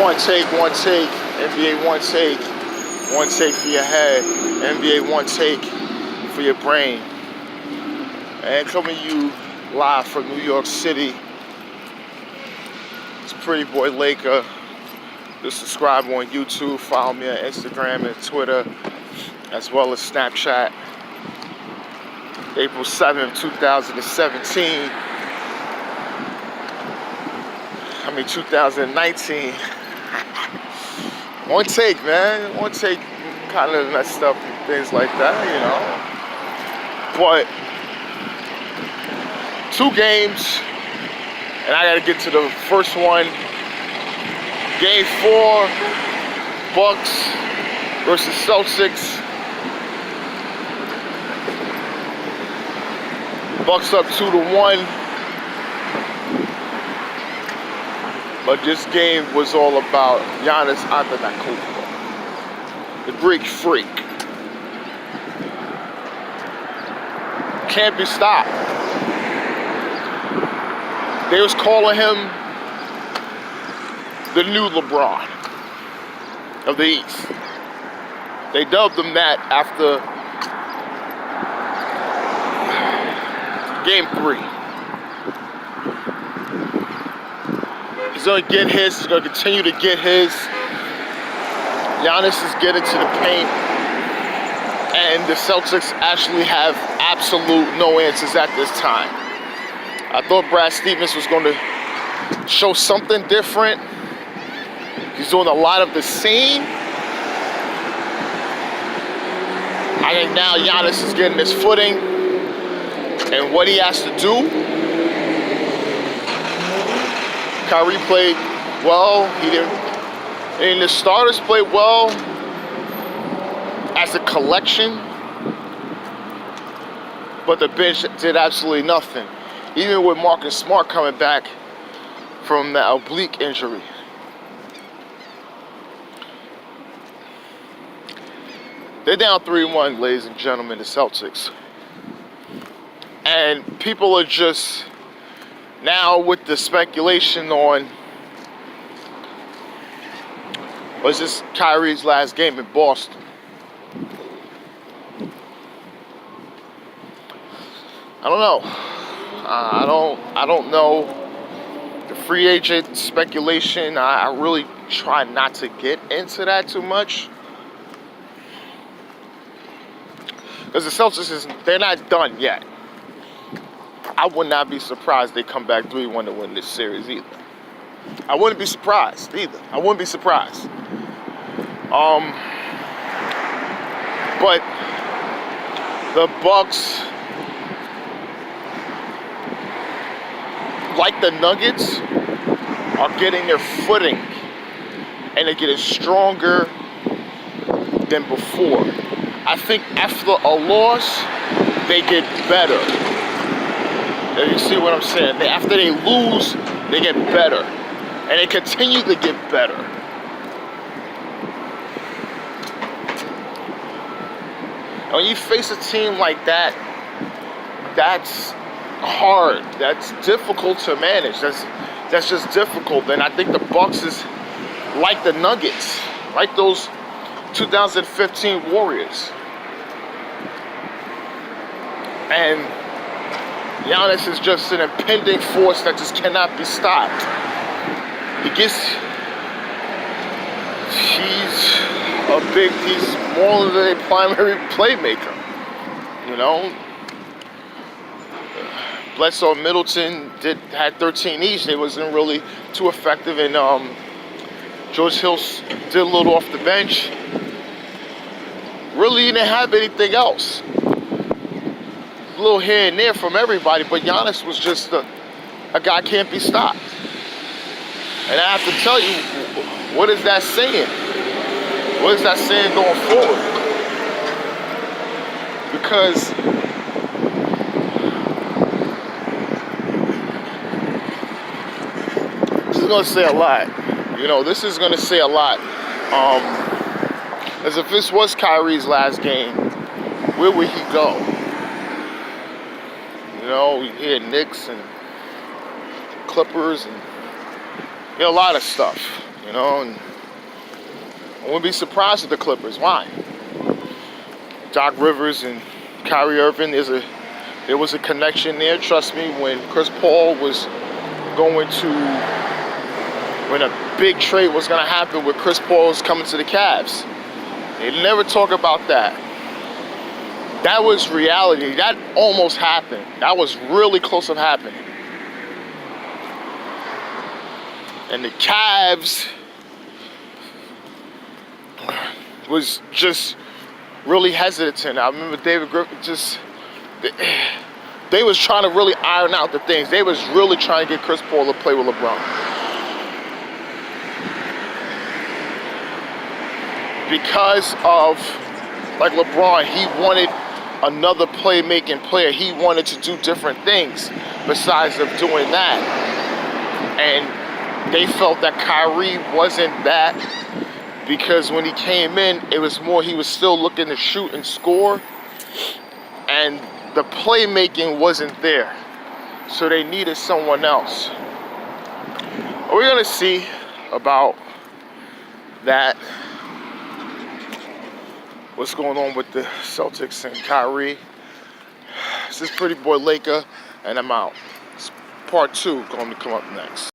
One take, NBA one take for your head, NBA one take for your brain. And coming to you live from New York City, it's Pretty Boy Laker. Just subscribe on YouTube, follow me on Instagram and Twitter, as well as Snapchat. April 7th, 2017. 2019. One take, man. One take kind of messed up and things like that, you know. But 2 games, and I gotta get to the first one. Game 4, Bucks versus Celtics. Bucks up 2-1. But this game was all about Giannis Antetokounmpo, the Greek freak. Can't be stopped. They was calling him the new LeBron of the East. They dubbed him that after Game 3. He's going to get his. He's going to continue to get his. Giannis is getting to the paint. And the Celtics actually have absolute no answers at this time. I thought Brad Stevens was going to show something different. He's doing a lot of the same. I think now Giannis is getting his footing. And what he has to do. Kyrie played well. He didn't. And the starters played well as a collection, but the bench did absolutely nothing. Even with Marcus Smart coming back from the oblique injury. They're down 3-1, ladies and gentlemen, the Celtics. And people are just now with the speculation on, was this Kyrie's last game in Boston? I don't know. I don't know. The free agent speculation, I really try not to get into that too much. Because the Celtics, they're not done yet. I would not be surprised they come back 3-1 to win this series either. I wouldn't be surprised either. I wouldn't be surprised. But the Bucks, like the Nuggets, are getting their footing and they're getting stronger than before. I think after a loss, they get better. You see what I'm saying? After they lose, they get better. And they continue to get better. And when you face a team like that, that's hard. That's difficult to manage. That's just difficult. And I think the Bucks is like the Nuggets, like those 2015 Warriors. And Giannis is just an impending force that just cannot be stopped. He's more than a primary playmaker, you know. Bledsoe and Middleton had 13 each. They wasn't really too effective, and George Hill did a little off the bench. Really didn't have anything else. A little here and there from everybody, but Giannis was just a guy can't be stopped. And I have to tell you, what is that saying? What is that saying going forward? Because this is going to say a lot. You know, this is going to say a lot. As if this was Kyrie's last game, where would he go? You know, we hear Knicks and Clippers and a lot of stuff. You you know, and I wouldn't be surprised with the Clippers. Why? Doc Rivers and Kyrie Irving, there was a connection there. Trust me, when Chris Paul was when a big trade was going to happen with Chris Paul was coming to the Cavs. They never talk about that. That was reality. That almost happened. That was really close to happening. And the Cavs was just really hesitant. I remember David Griffin they was trying to really iron out the things. They was really trying to get Chris Paul to play with LeBron. Because of, like LeBron, he wanted another playmaking player. He wanted to do different things besides of doing that. And they felt that Kyrie wasn't that, because when he came in, it was more he was still looking to shoot and score, and the playmaking wasn't there. So they needed someone else. We're gonna see about that. What's going on with the Celtics and Kyrie. This is Pretty Boy Laker, and I'm out. Part 2 going to come up next.